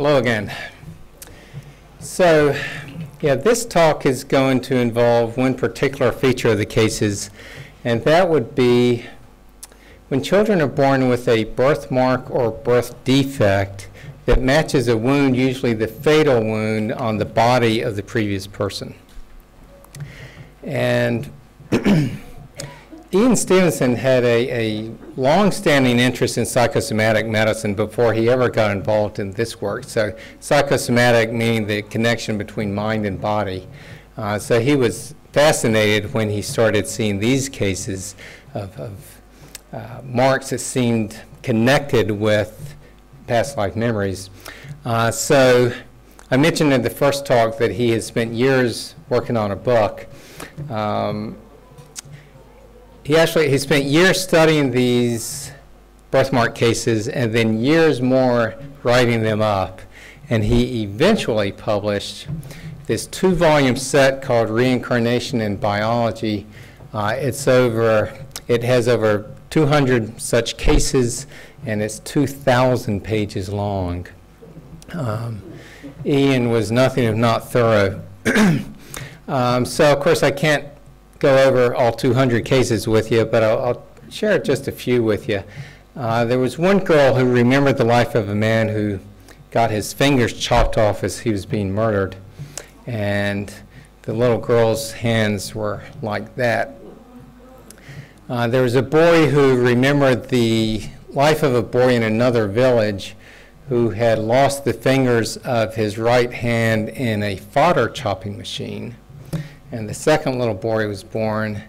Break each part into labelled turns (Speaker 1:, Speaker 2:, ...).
Speaker 1: Hello again. So, this talk is going to involve one particular feature of the cases, and that would be when children are born with a birthmark or birth defect that matches a wound, usually the fatal wound, on the body of the previous person. And Ian Stevenson had a long-standing interest in psychosomatic medicine before he ever got involved in this work. So psychosomatic meaning the connection between mind and body. So he was fascinated when he started seeing these cases of marks that seemed connected with past life memories. So I mentioned in the first talk that he has spent years working on a book. He spent years studying these birthmark cases and then years more writing them up. And he eventually published this 2-volume set called Reincarnation in Biology. It has over 200 such cases, and it's 2,000 pages long. Ian was nothing if not thorough. So, of course, I can't go over all 200 cases with you, but I'll share just a few with you. There was one girl who remembered the life of a man who got his fingers chopped off as he was being murdered, and the little girl's hands were like that. There was a boy who remembered the life of a boy in another village who had lost the fingers of his right hand in a fodder chopping machine. And the second little boy was born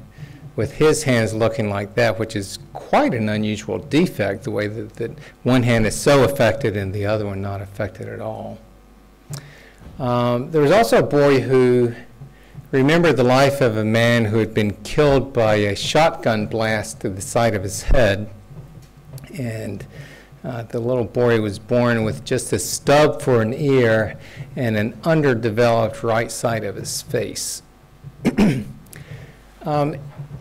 Speaker 1: with his hands looking like that, which is quite an unusual defect, the way that one hand is so affected and the other one not affected at all. There was also a boy who remembered the life of a man who had been killed by a shotgun blast to the side of his head. And the little boy was born with just a stub for an ear and an underdeveloped right side of his face.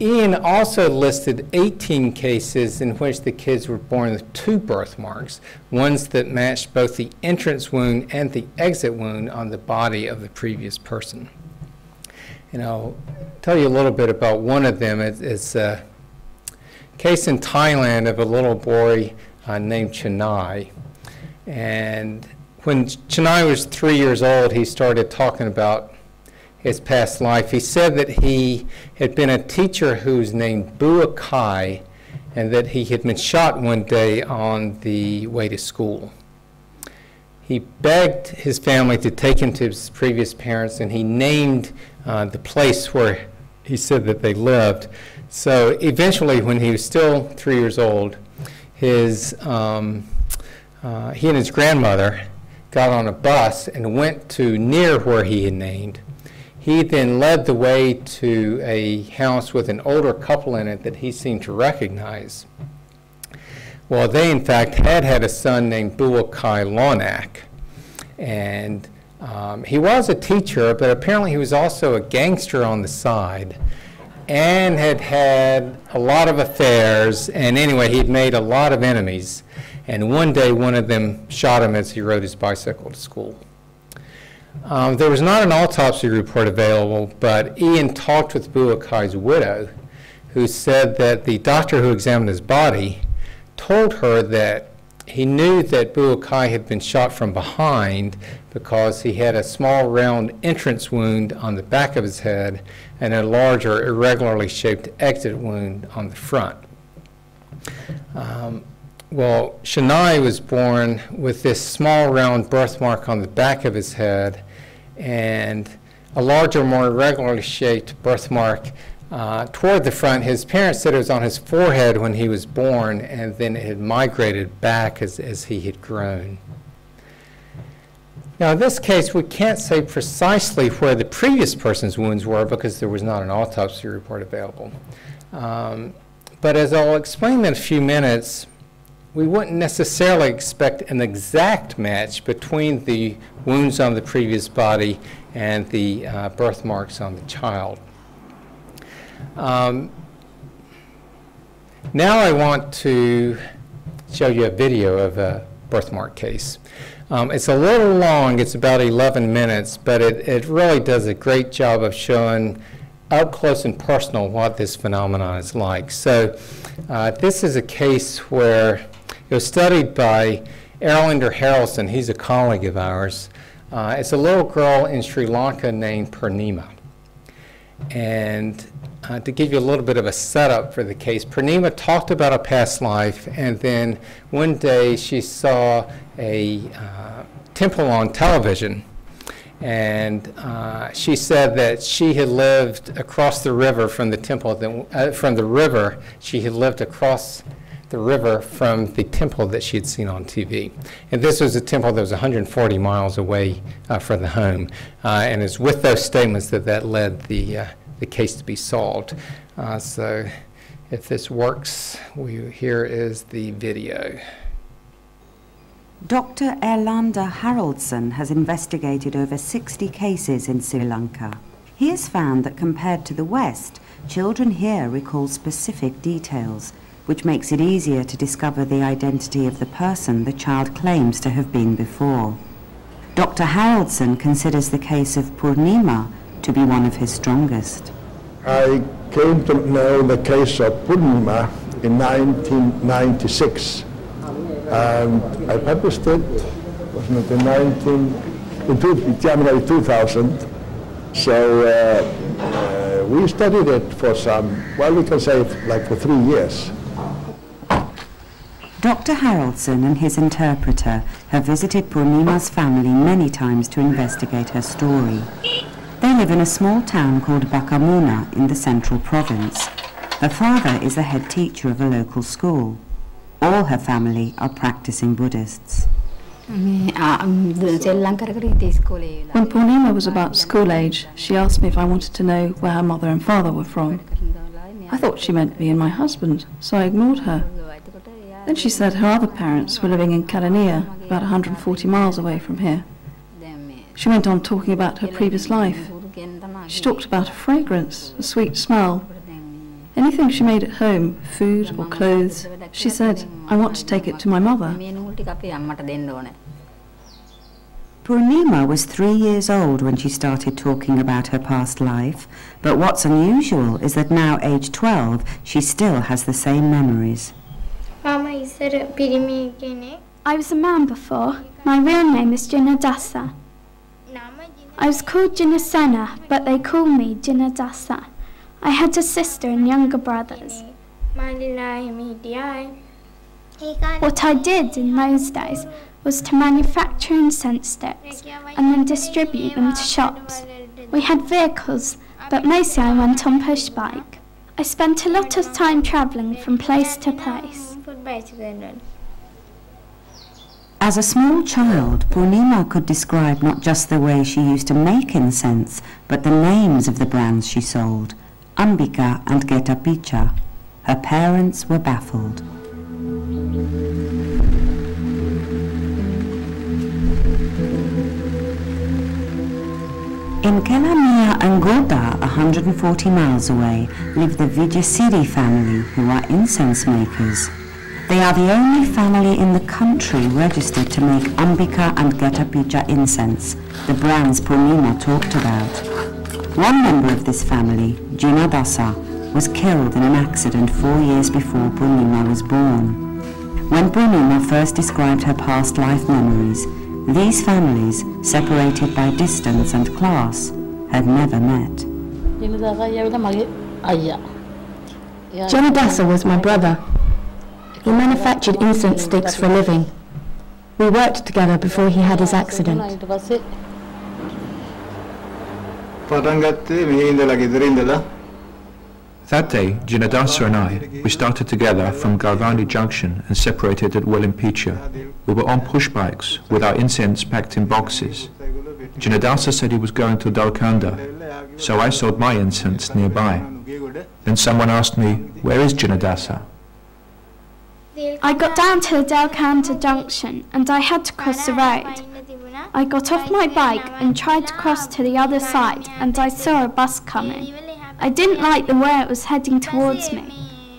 Speaker 1: Ian also listed 18 cases in which the kids were born with 2 birthmarks, ones that matched both the entrance wound and the exit wound on the body of the previous person. And I'll tell you a little bit about one of them. It's a case in Thailand of a little boy named Chennai. And when Chennai was 3 years old, he started talking about his past life. He said that he had been a teacher who was named Buakai, and that he had been shot one day on the way to school. He begged his family to take him to his previous parents, and he named the place where he said that they lived. So eventually, when he was still 3 years old, he and his grandmother got on a bus and went to near where he had named. He then led the way to a house with an older couple in it that he seemed to recognize. Well, they in fact had a son named Buakai Lonak, and he was a teacher, but apparently he was also a gangster on the side and had a lot of affairs, and anyway, he'd made a lot of enemies, and one day one of them shot him as he rode his bicycle to school. There was not an autopsy report available, but Ian talked with Buakai's widow, who said that the doctor who examined his body told her that he knew that Buakai had been shot from behind because he had a small round entrance wound on the back of his head and a larger irregularly shaped exit wound on the front. Well, Chennai was born with this small round birthmark on the back of his head and a larger, more irregularly shaped birthmark toward the front. His parents said it was on his forehead when he was born, and then it had migrated back as he had grown. Now, in this case, we can't say precisely where the previous person's wounds were because there was not an autopsy report available. But as I'll explain in a few minutes, we wouldn't necessarily expect an exact match between the wounds on the previous body and the birthmarks on the child. Now I want to show you a video of a birthmark case. It's a little long, it's about 11 minutes, but it really does a great job of showing up close and personal what this phenomenon is like. So this is a case where it was studied by Erlander Haraldson. He's a colleague of ours. It's a little girl in Sri Lanka named Purnima. And to give you a little bit of a setup for the case, Purnima talked about a past life, and then one day she saw a temple on television, and she said that she had lived across the river from the temple, from the river. She had lived across the river from the temple that she had seen on TV. And this was a temple that was 140 miles away from the home. And it's with those statements that led the case to be solved. So if this works, here is the video.
Speaker 2: Dr. Erlander Haraldson has investigated over 60 cases in Sri Lanka. He has found that compared to the West, children here recall specific details, which makes it easier to discover the identity of the person the child claims to have been before. Dr. Haraldson considers the case of Purnima to be one of his strongest.
Speaker 3: I came to know the case of Purnima in 1996, and I published it, wasn't it, in January 2000. So we studied it for some, well, we can say like for 3 years.
Speaker 2: Dr. Haraldson and his interpreter have visited Purnima's family many times to investigate her story. They live in a small town called Bakamuna in the central province. Her father is the head teacher of a local school. All her family are practicing Buddhists.
Speaker 4: When Purnima was about school age, she asked me if I wanted to know where her mother and father were from. I thought she meant me and my husband, so I ignored her. Then she said her other parents were living in Kalania, about 140 miles away from here. She went on talking about her previous life. She talked about a fragrance, a sweet smell. Anything she made at home, food or clothes, she said, I want to take it to my mother.
Speaker 2: Purnima was 3 years old when she started talking about her past life, but what's unusual is that now, aged 12, she still has the same memories.
Speaker 5: I was a man before. My real name is Jinadasa. I was called Jinasena, but they call me Jinadasa. I had a sister and younger brothers. What I did in those days was to manufacture incense sticks and then distribute them to shops. We had vehicles, but mostly I went on push bike. I spent a lot of time travelling from place to place.
Speaker 2: As a small child, Purnima could describe not just the way she used to make incense, but the names of the brands she sold, Ambika and Getapicha. Her parents were baffled. In Kelamia and Goda, 140 miles away, live the Vijayasiri family, who are incense makers. They are the only family in the country registered to make Ambika and Getapicha incense, the brands Purnima talked about. One member of this family, Jinadasa, was killed in an accident 4 years before Purnima was born. When Purnima first described her past life memories, these families, separated by distance and class, had never met.
Speaker 6: Jinadasa was my brother. He manufactured incense sticks for a living. We worked together before he had his accident.
Speaker 7: That day, Jinadasa and I, we started together from Galvani Junction and separated at Wellimpicha. We were on push bikes with our incense packed in boxes. Jinadasa said he was going to Dalkanda, so I sold my incense nearby. Then someone asked me, where is Jinadasa?
Speaker 5: I got down to the Dalkanda junction and I had to cross the road. I got off my bike and tried to cross to the other side and I saw a bus coming. I didn't like the way it was heading towards me,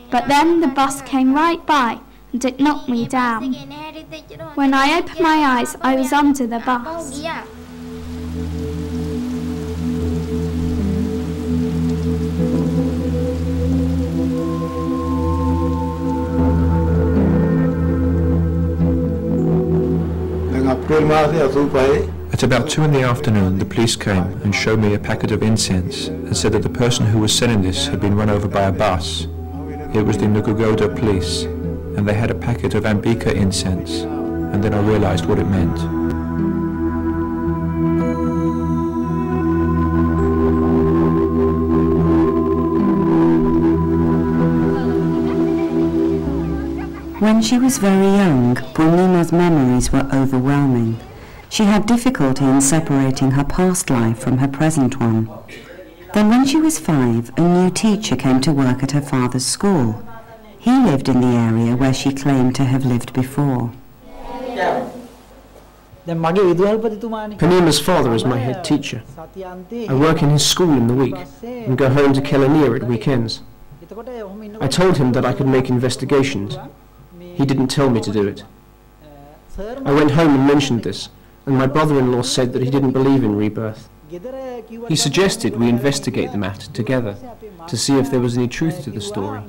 Speaker 5: but then the bus came right by and it knocked me down. When I opened my eyes, I was under the bus.
Speaker 7: At about 2 in the afternoon, the police came and showed me a packet of incense and said that the person who was selling this had been run over by a bus. It was the Nukugoda police, and they had a packet of Ambika incense, and then I realized what it meant.
Speaker 2: When she was very young, Purnima's memories were overwhelming. She had difficulty in separating her past life from her present one. Then when she was 5, a new teacher came to work at her father's school. He lived in the area where she claimed to have lived before.
Speaker 8: Purnima's father is my head teacher. I work in his school in the week and go home to Kelaniya at weekends. I told him that I could make investigations. He didn't tell me to do it. I went home and mentioned this, and my brother-in-law said that he didn't believe in rebirth. He suggested we investigate the matter together to see if there was any truth to the story.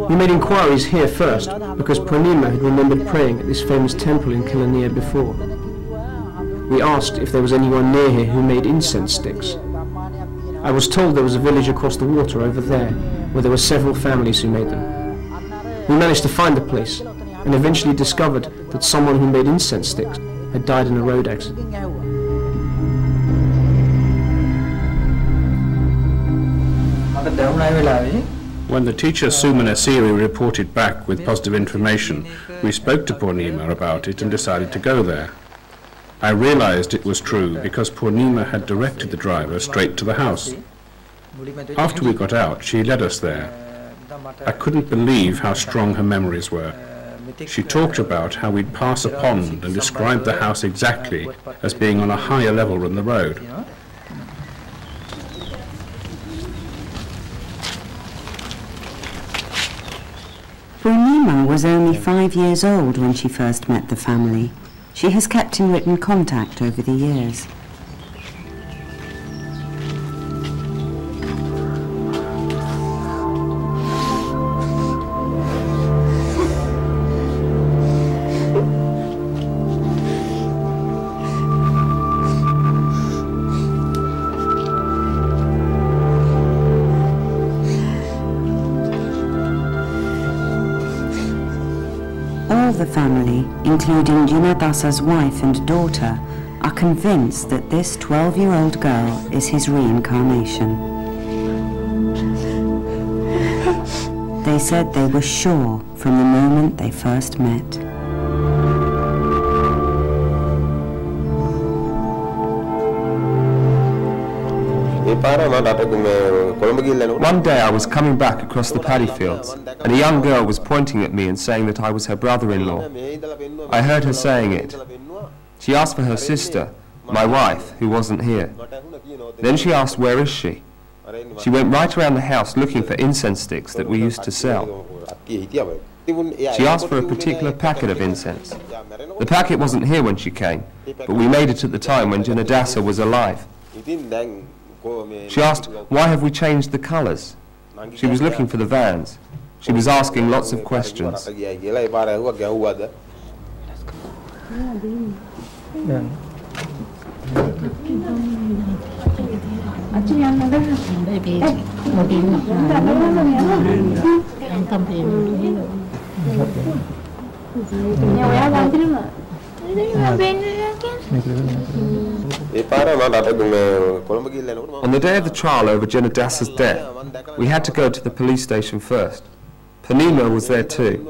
Speaker 8: We made inquiries here first because Purnima had remembered praying at this famous temple in Kelaniya before. We asked if there was anyone near here who made incense sticks. I was told there was a village across the water over there, where there were several families who made them. We managed to find the place, and eventually discovered that someone who made incense sticks had died in a road accident.
Speaker 9: When the teacher Sumana Siri reported back with positive information, we spoke to Purnima about it and decided to go there. I realized it was true because Purnima had directed the driver straight to the house. After we got out, she led us there. I couldn't believe how strong her memories were. She talked about how we'd pass a pond and described the house exactly as being on a higher level than the road.
Speaker 2: Purnima was only 5 years old when she first met the family. She has kept in written contact over the years. The family, including Jinadasa's wife and daughter, are convinced that this 12-year-old girl is his reincarnation. They said they were sure from the moment they first met.
Speaker 10: One day I was coming back across the paddy fields, and a young girl was pointing at me and saying that I was her brother-in-law. I heard her saying it. She asked for her sister, my wife, who wasn't here. Then she asked, where is she? She went right around the house looking for incense sticks that we used to sell. She asked for a particular packet of incense. The packet wasn't here when she came, but we made it at the time when Jinadasa was alive. She asked, why have we changed the colours? She was looking for the vans. She was asking lots of questions. On the day of the trial over Jinadasa's death, we had to go to the police station first. Purnima was there too.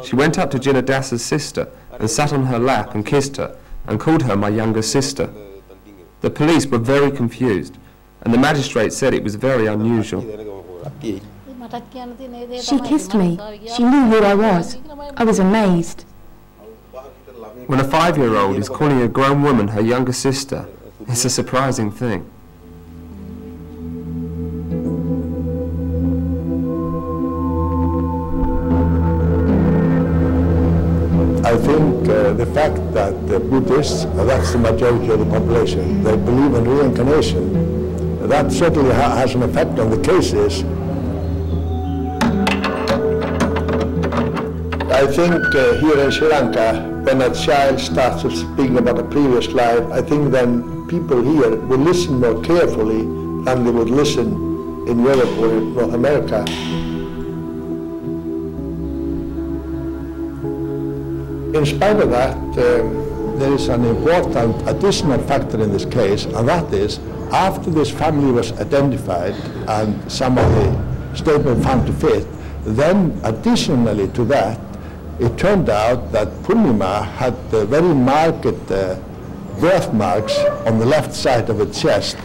Speaker 10: She went up to Jinadasa's sister and sat on her lap and kissed her and called her my younger sister. The police were very confused, and the magistrate said it was very unusual.
Speaker 6: She kissed me. She knew who I was. I was amazed.
Speaker 10: When a 5-year-old is calling a grown woman her younger sister, It's a surprising thing.
Speaker 3: I think the fact that the Buddhists, that's the majority of the population, they believe in reincarnation, that certainly has an effect on the cases. I think here in Sri Lanka, when a child starts speaking about a previous life, I think then people here will listen more carefully than they would listen in Europe or in North America. In spite of that, there is an important additional factor in this case, and that is, after this family was identified and some of the statement found to fit, then additionally to that, it turned out that Purnima had very marked birthmarks on the left side of the chest,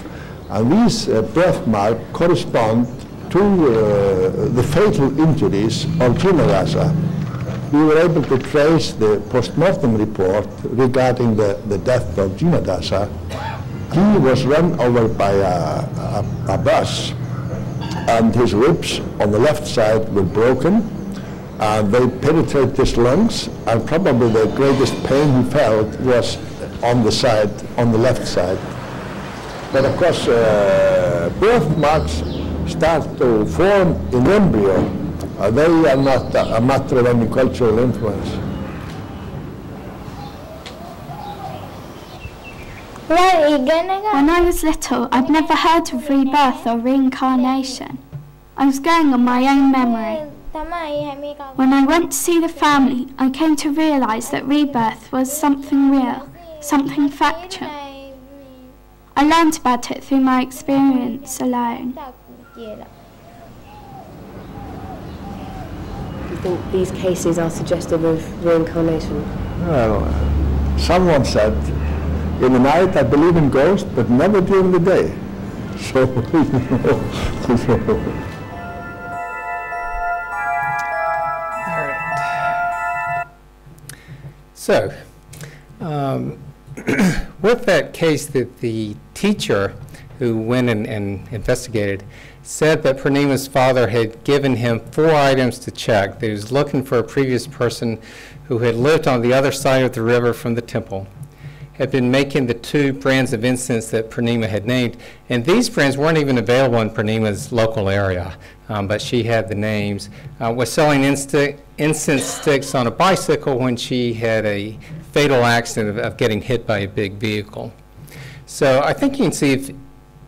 Speaker 3: and these birthmarks correspond to the fatal injuries of Jinadasa. We were able to trace the post-mortem report regarding the death of Jinadasa. He was run over by a bus, and his ribs on the left side were broken. They penetrated his lungs, and probably the greatest pain he felt was on the left side. But of course, birthmarks start to form in embryo. They are not a matter of any cultural influence.
Speaker 5: When I was little, I'd never heard of rebirth or reincarnation. I was going on my own memory. When I went to see the family, I came to realise that rebirth was something real, something factual. I learned about it through my experience alone.
Speaker 6: Do you think these cases are suggestive of reincarnation?
Speaker 3: Well, someone said, in the night I believe in ghosts, but never during the day. So,
Speaker 1: So, with that case, that the teacher who went and investigated said that Purnima's father had given him 4 items to check. That he was looking for a previous person who had lived on the other side of the river from the temple, had been making the 2 brands of incense that Purnima had named, and these brands weren't even available in Purnima's local area, but she had the names, was selling incense sticks on a bicycle when she had a fatal accident of getting hit by a big vehicle. So I think you can see if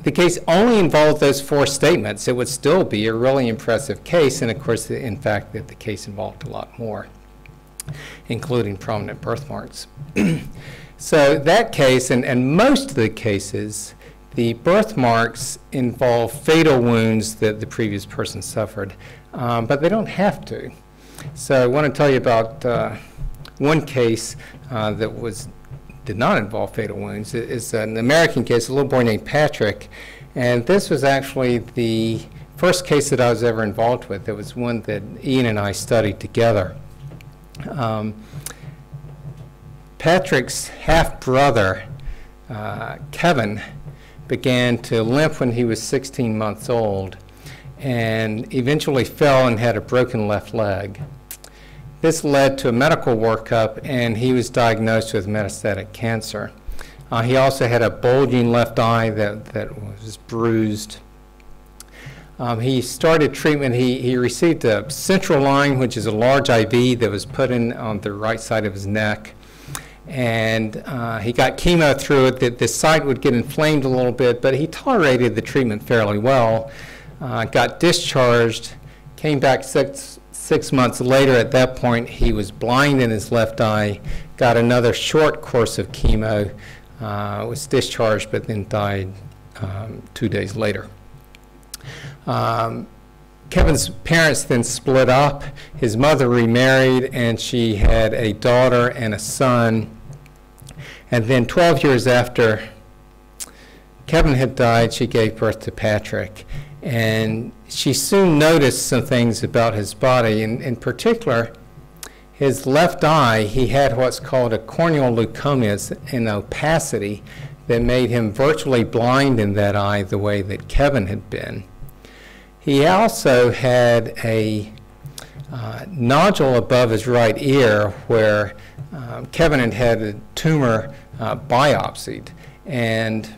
Speaker 1: the case only involved those 4 statements, it would still be a really impressive case, and of course, in fact, that the case involved a lot more, including prominent birthmarks. So that case, and most of the cases, the birthmarks involve fatal wounds that the previous person suffered, but they don't have to. So I want to tell you about one case that did not involve fatal wounds. It's an American case, a little boy named Patrick, and this was actually the first case that I was ever involved with. It was one that Ian and I studied together. Patrick's half-brother, Kevin, began to limp when he was 16 months old and eventually fell and had a broken left leg. This led to a medical workup, and he was diagnosed with metastatic cancer. He also had a bulging left eye that was bruised. He started treatment. He received a central line, which is a large IV that was put in on the right side of his neck. And he got chemo through it. The site would get inflamed a little bit, but he tolerated the treatment fairly well. Got discharged, came back six months later. At that point, he was blind in his left eye, got another short course of chemo, was discharged, but then died 2 days later. Kevin's parents then split up. His mother remarried, and she had a daughter and a son. And then 12 years after Kevin had died, she gave birth to Patrick. And she soon noticed some things about his body. In particular, his left eye, he had what's called a corneal leukomia, an opacity that made him virtually blind in that eye the way that Kevin had been. He also had a nodule above his right ear where Kevin had had a tumor biopsied. And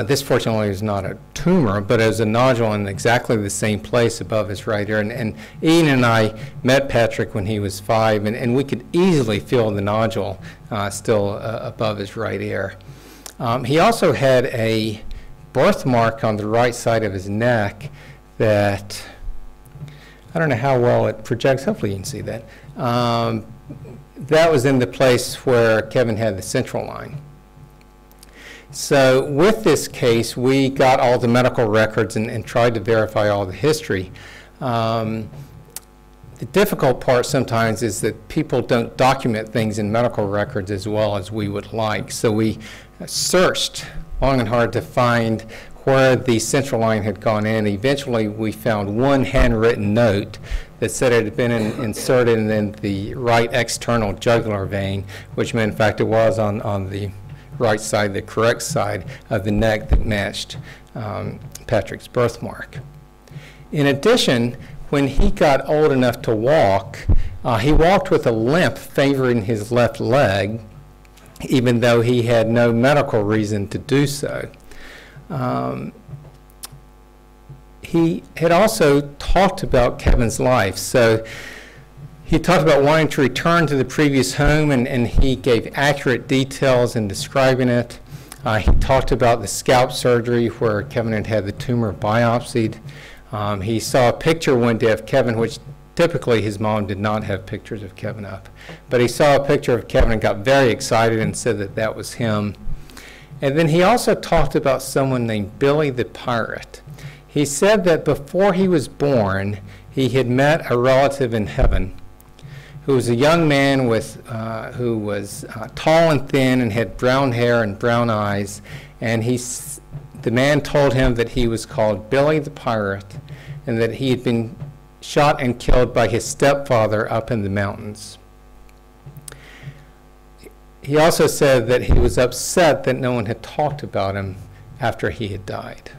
Speaker 1: this fortunately is not a tumor, but it was a nodule in exactly the same place above his right ear. And Ian and I met Patrick when he was 5, and we could easily feel the nodule still above his right ear. He also had a birthmark on the right side of his neck that, I don't know how well it projects, hopefully you can see that. That was in the place where Kevin had the central line. So with this case, we got all the medical records and tried to verify all the history. The difficult part sometimes is that people don't document things in medical records as well as we would like. So we searched long and hard to find where the central line had gone in. Eventually, we found one handwritten note that said it had been inserted in the right external jugular vein, which meant, in fact, it was on the right side, the correct side of the neck that matched Patrick's birthmark. In addition, when he got old enough to walk, he walked with a limp favoring his left leg, even though he had no medical reason to do so. He had also talked about Kevin's life. So he talked about wanting to return to the previous home, and he gave accurate details in describing it. He talked about the scalp surgery where Kevin had had the tumor biopsied. He saw a picture one day of Kevin, which typically his mom did not have pictures of Kevin up. But he saw a picture of Kevin and got very excited and said that that was him. And then he also talked about someone named Billy the Pirate. He said that before he was born, he had met a relative in heaven who was a young man who was tall and thin and had brown hair and brown eyes. And the man told him that he was called Billy the Pirate and that he had been shot and killed by his stepfather up in the mountains. He also said that he was upset that no one had talked about him after he had died.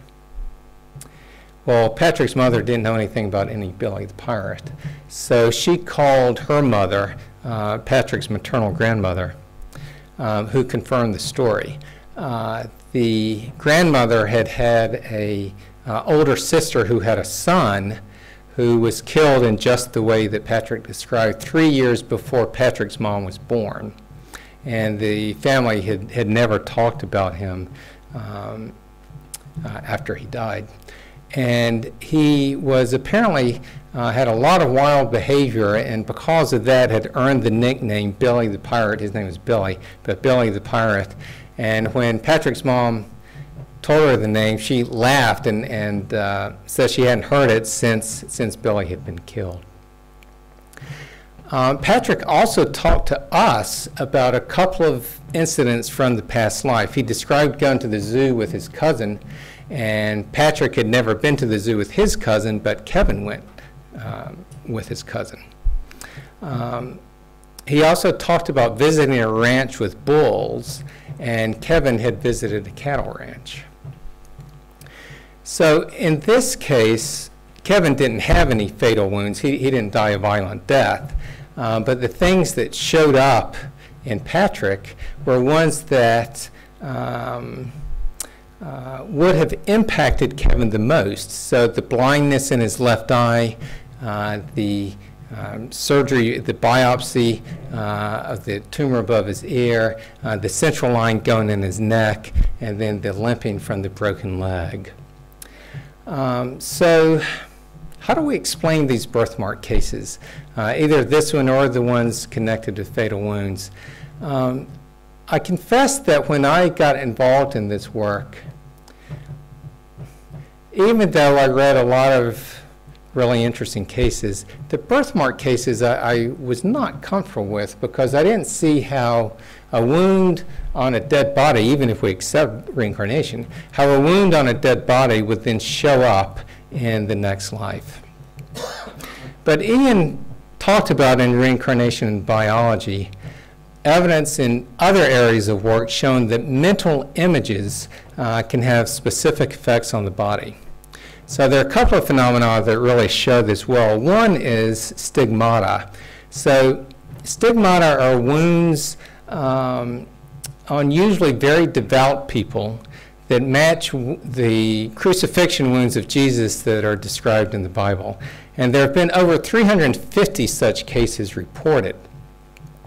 Speaker 1: Well, Patrick's mother didn't know anything about any Billy the Pirate, so she called her mother, Patrick's maternal grandmother, who confirmed the story. The grandmother had had an older sister who had a son who was killed in just the way that Patrick described 3 years before Patrick's mom was born. And the family had never talked about him after he died. And he was apparently had a lot of wild behavior, and because of that had earned the nickname Billy the Pirate. His name was Billy, but Billy the Pirate. And when Patrick's mom told her the name, she laughed and said she hadn't heard it since Billy had been killed. Patrick also talked to us about a couple of incidents from the past life. He described going to the zoo with his cousin, and Patrick had never been to the zoo with his cousin, but Kevin went with his cousin. He also talked about visiting a ranch with bulls, and Kevin had visited a cattle ranch. So in this case, Kevin didn't have any fatal wounds. He didn't die a violent death. But the things that showed up in Patrick were ones that would have impacted Kevin the most. So the blindness in his left eye, the surgery, the biopsy of the tumor above his ear, the central line going in his neck, and then the limping from the broken leg. So how do we explain these birthmark cases, either this one or the ones connected to fatal wounds? I confess that when I got involved in this work, even though I read a lot of really interesting cases, the birthmark cases I was not comfortable with, because I didn't see how a wound on a dead body, even if we accept reincarnation, how a wound on a dead body would then show up in the next life. But Ian talked about in Reincarnation and Biology evidence in other areas of work showing that mental images can have specific effects on the body. So there are a couple of phenomena that really show this well. One is stigmata. So stigmata are wounds on usually very devout people that match the crucifixion wounds of Jesus that are described in the Bible. And there have been over 350 such cases reported.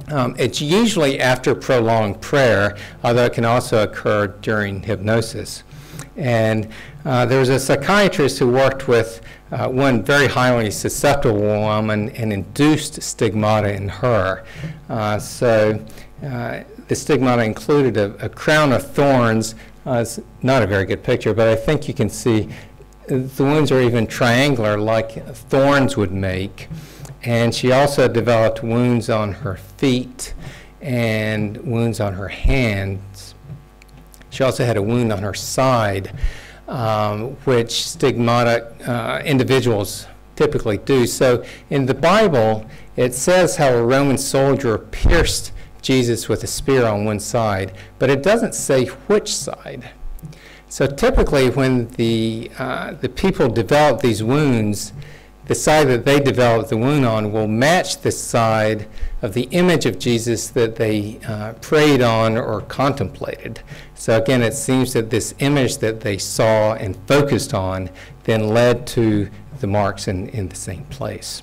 Speaker 1: It's usually after prolonged prayer, although it can also occur during hypnosis. And there was a psychiatrist who worked with one very highly susceptible woman and induced stigmata in her. The stigmata included a crown of thorns. It's not a very good picture, but I think you can see the wounds are even triangular like thorns would make. And she also developed wounds on her feet and wounds on her hands. She also had a wound on her side, which stigmata individuals typically do. So in the Bible, it says how a Roman soldier pierced Jesus with a spear on one side, but it doesn't say which side. So typically when the people develop these wounds, the side that they develop the wound on will match the side of the image of Jesus that they prayed on or contemplated. So again, it seems that this image that they saw and focused on then led to the marks in the same place.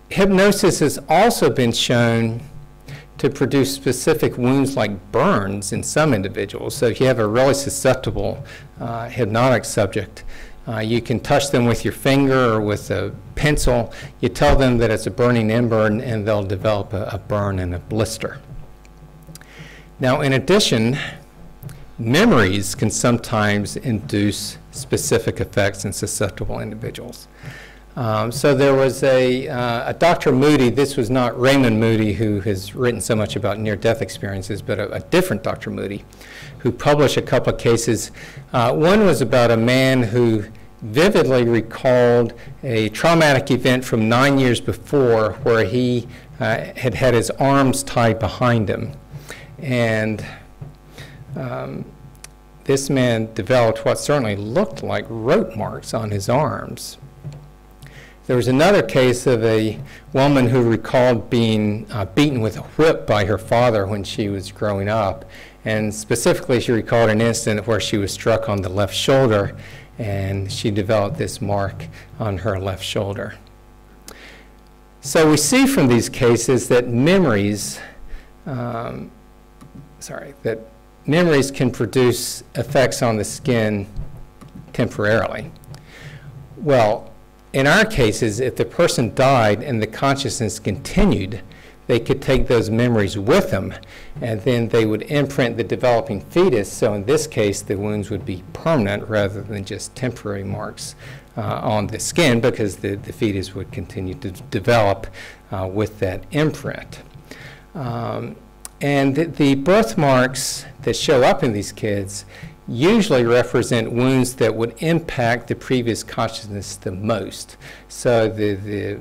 Speaker 1: Hypnosis has also been shown to produce specific wounds like burns in some individuals. So if you have a really susceptible hypnotic subject, you can touch them with your finger or with a pencil. You tell them that it's a burning ember, and they'll develop a burn and a blister. Now, in addition, memories can sometimes induce specific effects in susceptible individuals. So there was a Dr. Moody. This was not Raymond Moody, who has written so much about near-death experiences, but a different Dr. Moody, who published a couple of cases. One was about a man who vividly recalled a traumatic event from 9 years before where he had had his arms tied behind him. And this man developed what certainly looked like rope marks on his arms. There was another case of a woman who recalled being beaten with a whip by her father when she was growing up. And specifically, she recalled an incident where she was struck on the left shoulder, and she developed this mark on her left shoulder. So we see from these cases that memories, memories can produce effects on the skin temporarily. Well, in our cases, if the person died and the consciousness continued, they could take those memories with them, and then they would imprint the developing fetus. So in this case, the wounds would be permanent rather than just temporary marks on the skin, because the fetus would continue to develop with that imprint. And the birthmarks that show up in these kids usually represent wounds that would impact the previous consciousness the most. So the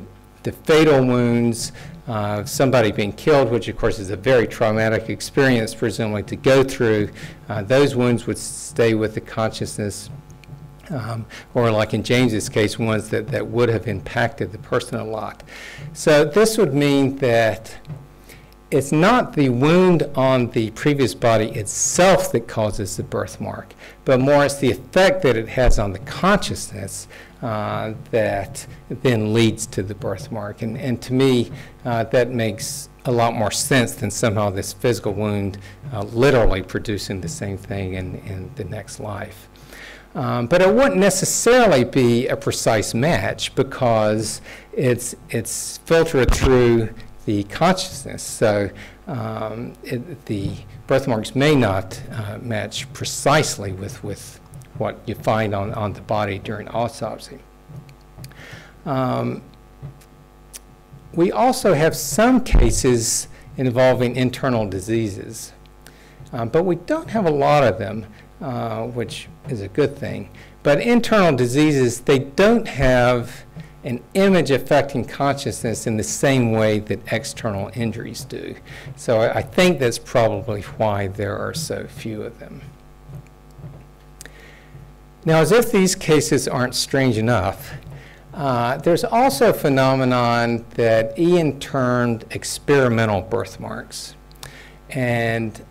Speaker 1: fatal wounds, somebody being killed, which of course is a very traumatic experience presumably to go through, those wounds would stay with the consciousness, or like in James's case, ones that would have impacted the person a lot. So this would mean that it's not the wound on the previous body itself that causes the birthmark, but more it's the effect that it has on the consciousness that then leads to the birthmark. And to me, that makes a lot more sense than somehow this physical wound literally producing the same thing in the next life. But it wouldn't necessarily be a precise match, because it's filtered through the consciousness. So the birthmarks may not match precisely with what you find on the body during autopsy. We also have some cases involving internal diseases, but we don't have a lot of them, which is a good thing. But internal diseases, they don't have an image affecting consciousness in the same way that external injuries do. So I think that's probably why there are so few of them. Now, as if these cases aren't strange enough, there's also a phenomenon that Ian termed experimental birthmarks. And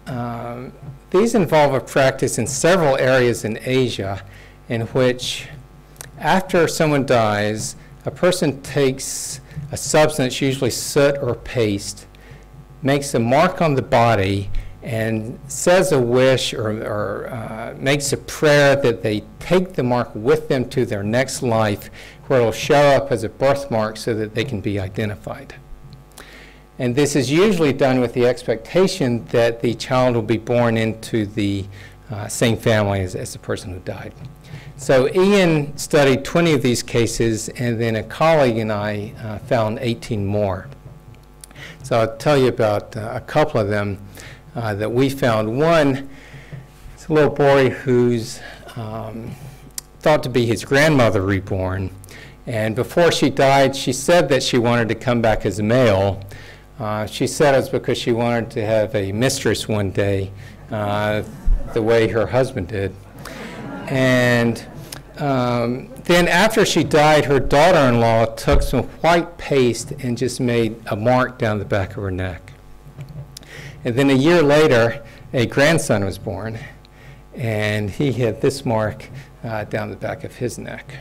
Speaker 1: these involve a practice in several areas in Asia in which, after someone dies, a person takes a substance, usually soot or paste, makes a mark on the body, and says a wish or makes a prayer that they take the mark with them to their next life, where it will show up as a birthmark so that they can be identified. And this is usually done with the expectation that the child will be born into the same family as the person who died. So Ian studied 20 of these cases, and then a colleague and I found 18 more. So I'll tell you about a couple of them that we found. One is a little boy who's thought to be his grandmother reborn. And before she died, she said that she wanted to come back as a male. She said it was because she wanted to have a mistress one day, the way her husband did. And then after she died, her daughter-in-law took some white paste and just made a mark down the back of her neck. And then a year later, a grandson was born, and he had this mark down the back of his neck.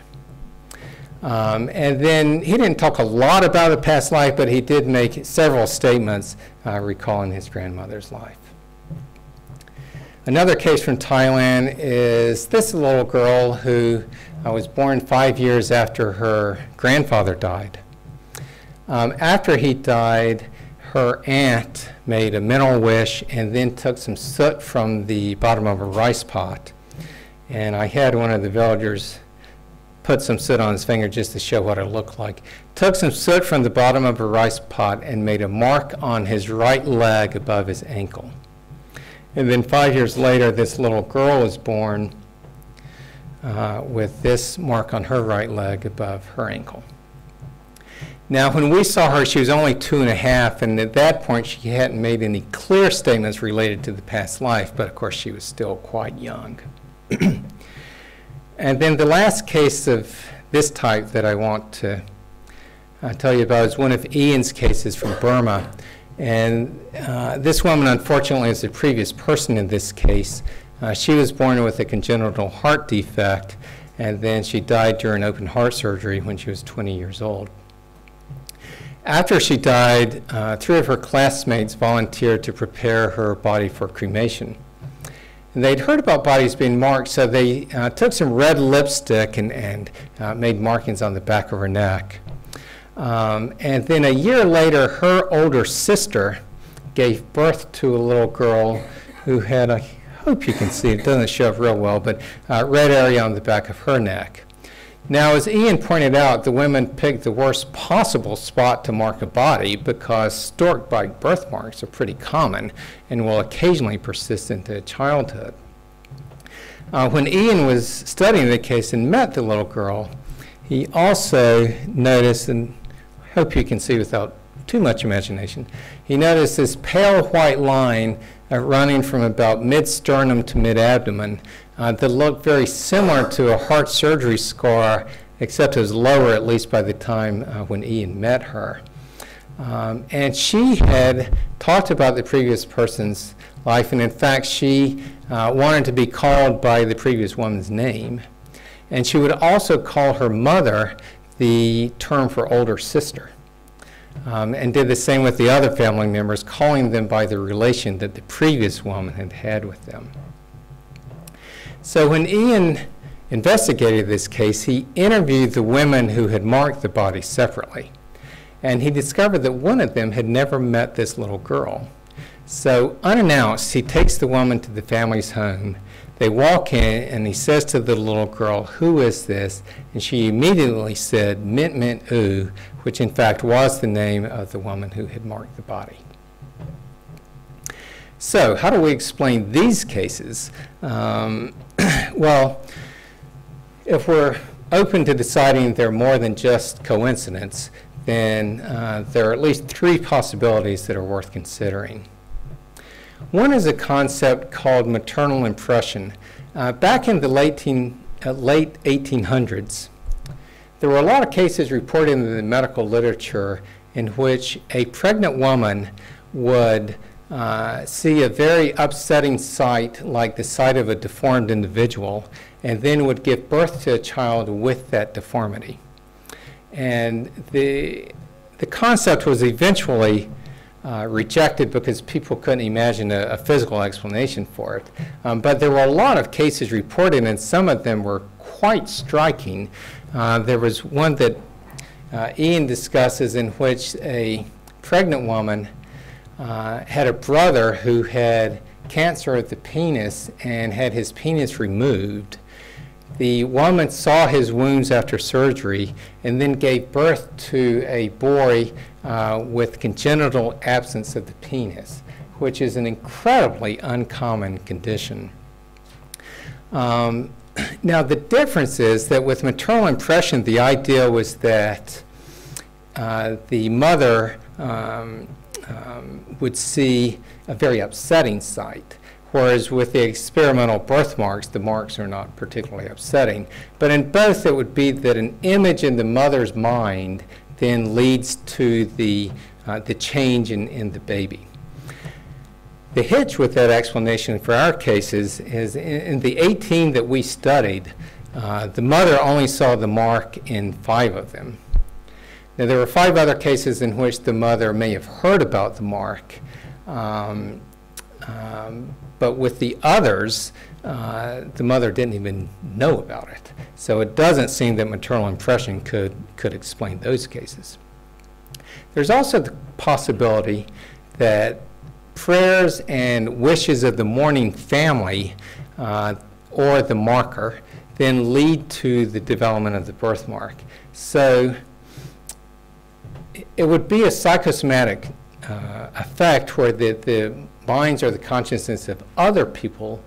Speaker 1: And then he didn't talk a lot about a past life, but he did make several statements recalling his grandmother's life. Another case from Thailand is this little girl who was born 5 years after her grandfather died. After he died, her aunt made a mental wish and then took some soot from the bottom of a rice pot. And I had one of the villagers put some soot on his finger just to show what it looked like. Took some soot from the bottom of a rice pot and made a mark on his right leg above his ankle. And then 5 years later, this little girl was born with this mark on her right leg above her ankle. Now, when we saw her, she was only 2.5, and at that point, she hadn't made any clear statements related to the past life, but of course, she was still quite young. And then the last case of this type that I want to tell you about is one of Ian's cases from Burma. And this woman, unfortunately, is the previous person in this case. She was born with a congenital heart defect, and then she died during open heart surgery when she was 20 years old. After she died, 3 of her classmates volunteered to prepare her body for cremation. And they'd heard about bodies being marked, so they took some red lipstick and made markings on the back of her neck. And then a year later, her older sister gave birth to a little girl who had, I hope you can see, it doesn't show up real well, but a red area on the back of her neck. Now, as Ian pointed out, the women picked the worst possible spot to mark a body because stork bite birthmarks are pretty common and will occasionally persist into childhood. When Ian was studying the case and met the little girl, he also noticed, and I hope you can see without too much imagination, he noticed this pale white line running from about mid-sternum to mid-abdomen that looked very similar to a heart surgery scar, except it was lower, at least by the time when Ian met her. And she had talked about the previous person's life, and in fact, she wanted to be called by the previous woman's name. And she would also call her mother the term for older sister. And did the same with the other family members, calling them by the relation that the previous woman had had with them. So when Ian investigated this case, he interviewed the women who had marked the body separately. And he discovered that one of them had never met this little girl. So unannounced, he takes the woman to the family's home. They walk in, and he says to the little girl, "Who is this?" And she immediately said, "Mint Mint Ooh," which in fact was the name of the woman who had marked the body. So how do we explain these cases? Well, if we're open to deciding they're more than just coincidence, then there are at least 3 possibilities that are worth considering. One is a concept called maternal impression. Back in the late 1800s, there were a lot of cases reported in the medical literature in which a pregnant woman would see a very upsetting sight, like the sight of a deformed individual, and then would give birth to a child with that deformity. And the concept was eventually rejected because people couldn't imagine a physical explanation for it. But there were a lot of cases reported, and some of them were quite striking. There was one that Ian discusses in which a pregnant woman had a brother who had cancer of the penis and had his penis removed. The woman saw his wounds after surgery and then gave birth to a boy with congenital absence of the penis, which is an incredibly uncommon condition. Now, the difference is that with maternal impression, the idea was that the mother would see a very upsetting sight, whereas with the experimental birthmarks, the marks are not particularly upsetting. But in both, it would be that an image in the mother's mind then leads to the change in the baby. The hitch with that explanation for our cases is in the 18 that we studied, the mother only saw the mark in 5 of them. Now, there were 5 other cases in which the mother may have heard about the mark, but with the others, the mother didn't even know about it. So it doesn't seem that maternal impression could explain those cases. There's also the possibility that prayers and wishes of the mourning family or the marker then lead to the development of the birthmark. So it would be a psychosomatic effect where the minds or the consciousness of other people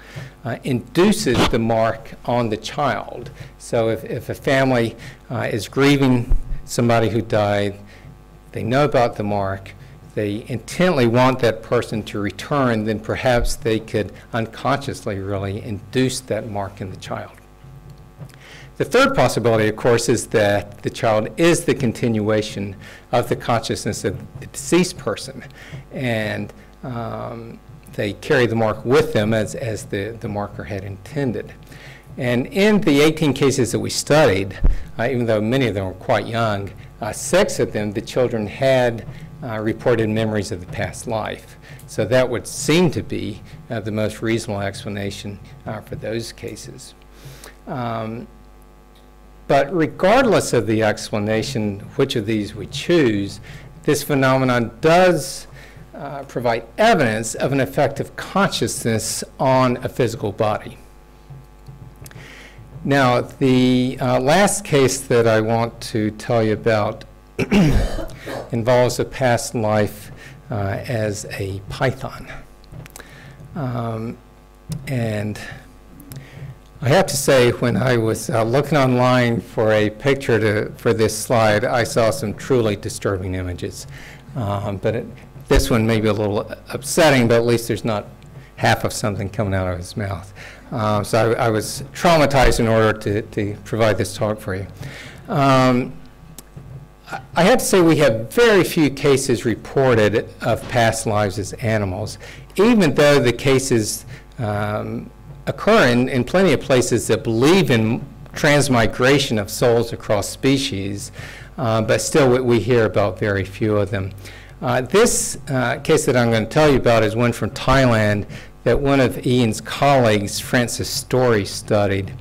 Speaker 1: induces the mark on the child. So if a family is grieving somebody who died, they know about the mark, they intently want that person to return, then perhaps they could unconsciously really induce that mark in the child. The third possibility, of course, is that the child is the continuation of the consciousness of the deceased person, and they carry the mark with them as the marker had intended. And in the 18 cases that we studied, even though many of them were quite young, 6 of them, the children had reported memories of the past life. So that would seem to be the most reasonable explanation for those cases. But regardless of the explanation, which of these we choose, this phenomenon does provide evidence of an effect of consciousness on a physical body. Now, the last case that I want to tell you about involves a past life as a python. And I have to say, when I was looking online for a picture for this slide, I saw some truly disturbing images. This one may be a little upsetting, but at least there's not half of something coming out of his mouth. So I was traumatized in order to provide this talk for you. I have to say we have very few cases reported of past lives as animals, even though the cases occur in plenty of places that believe in transmigration of souls across species, but still we hear about very few of them. This case that I'm going to tell you about is one from Thailand that one of Ian's colleagues, Francis Story, studied.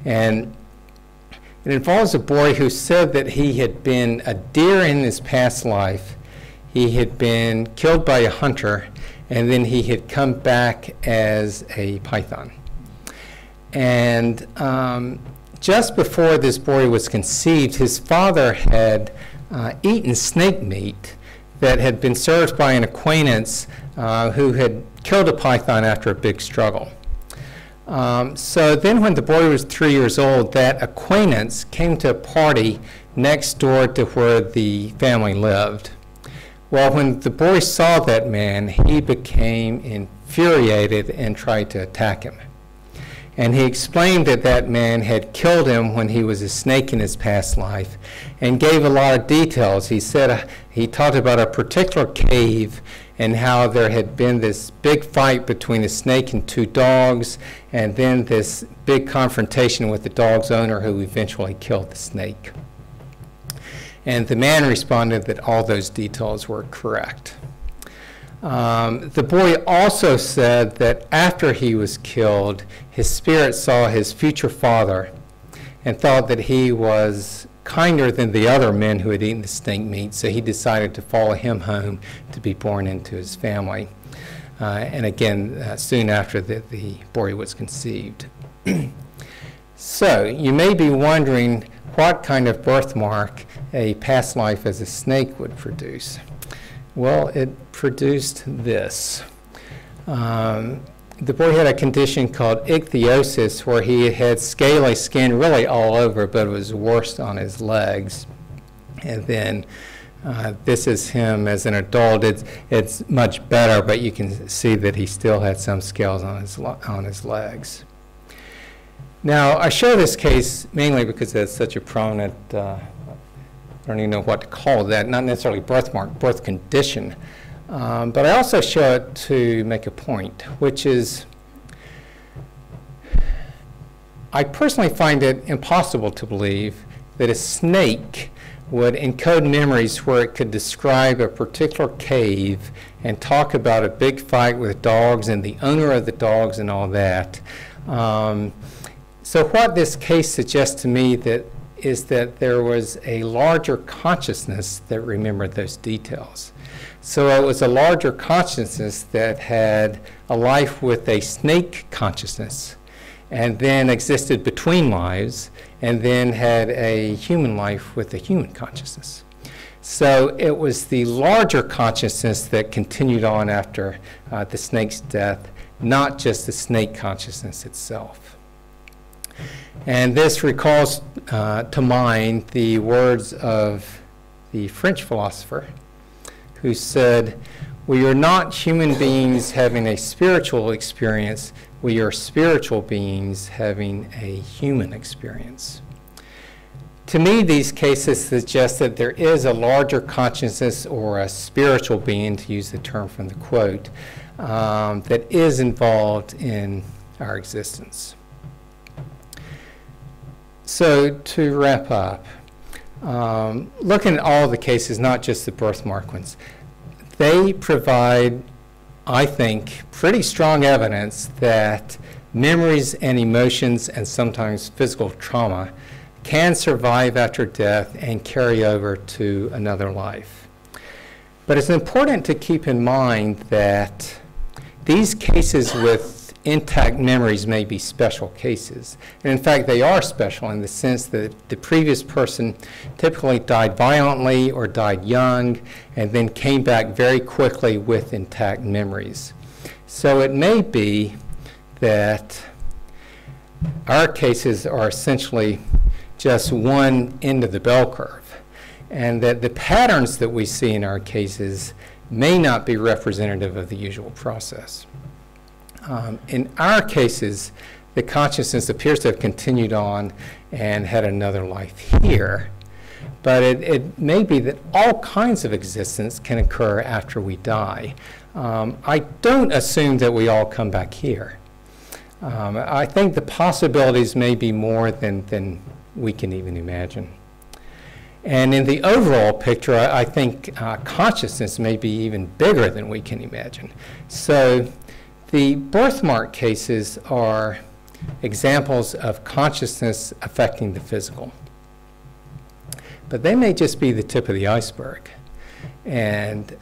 Speaker 1: And it involves a boy who said that he had been a deer in his past life. He had been killed by a hunter, and then he had come back as a python. And just before this boy was conceived, his father had eaten snake meat that had been served by an acquaintance who had killed a python after a big struggle. So then when the boy was 3 years old, that acquaintance came to a party next door to where the family lived. Well, when the boy saw that man, he became infuriated and tried to attack him. And he explained that that man had killed him when he was a snake in his past life, and gave a lot of details. He said he talked about a particular cave and how there had been this big fight between a snake and two dogs, and then this big confrontation with the dog's owner, who eventually killed the snake. And the man responded that all those details were correct. The boy also said that after he was killed, his spirit saw his future father and thought that he was kinder than the other men who had eaten the snake meat, so he decided to follow him home to be born into his family. And again, soon after the boy was conceived. So you may be wondering what kind of birthmark a past life as a snake would produce. Well, it produced this. The boy had a condition called ichthyosis, where he had scaly skin really all over, but it was worst on his legs. And then this is him as an adult. It's much better, but you can see that he still had some scales on his legs. Now, I show this case mainly because it's such a prominent, I don't even know what to call that, not necessarily birthmark, birth condition. But I also show it to make a point, which is I personally find it impossible to believe that a snake would encode memories where it could describe a particular cave and talk about a big fight with dogs and the owner of the dogs and all that. So what this case suggests to me is that there was a larger consciousness that remembered those details. So it was a larger consciousness that had a life with a snake consciousness, and then existed between lives, and then had a human life with a human consciousness. So it was the larger consciousness that continued on after the snake's death, not just the snake consciousness itself. And this recalls to mind the words of the French philosopher who said, "We are not human beings having a spiritual experience, we are spiritual beings having a human experience." To me, these cases suggest that there is a larger consciousness, or a spiritual being, to use the term from the quote, that is involved in our existence. So to wrap up, looking at all the cases, not just the birthmark ones, they provide, I think, pretty strong evidence that memories and emotions and sometimes physical trauma can survive after death and carry over to another life. But it's important to keep in mind that these cases with intact memories may be special cases. And in fact, they are special in the sense that the previous person typically died violently or died young and then came back very quickly with intact memories. So it may be that our cases are essentially just one end of the bell curve, and that the patterns that we see in our cases may not be representative of the usual process. In our cases, the consciousness appears to have continued on and had another life here, but it may be that all kinds of existence can occur after we die. I don't assume that we all come back here. I think the possibilities may be more than we can even imagine. And in the overall picture, I think consciousness may be even bigger than we can imagine. So the birthmark cases are examples of consciousness affecting the physical. But they may just be the tip of the iceberg. And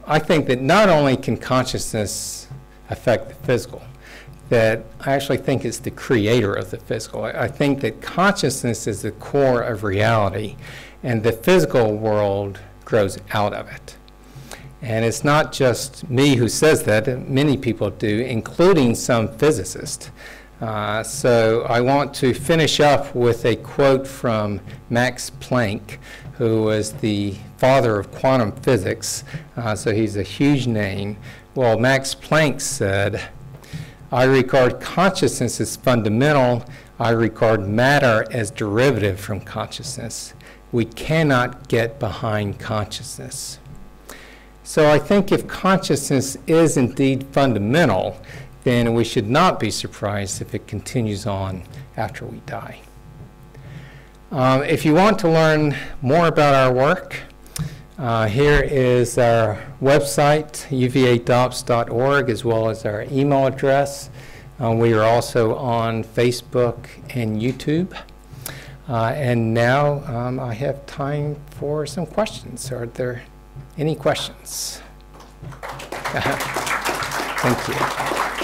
Speaker 1: I think that not only can consciousness affect the physical, that I actually think it's the creator of the physical. I think that consciousness is the core of reality, and the physical world grows out of it. And it's not just me who says that, many people do, including some physicists. So I want to finish up with a quote from Max Planck, who was the father of quantum physics, so he's a huge name. Well, Max Planck said, "I regard consciousness as fundamental. I regard matter as derivative from consciousness. We cannot get behind consciousness." So I think if consciousness is indeed fundamental, then we should not be surprised if it continues on after we die. If you want to learn more about our work, here is our website, uvadops.org, as well as our email address. We are also on Facebook and YouTube. And now I have time for some questions. Are there any questions? Thank you.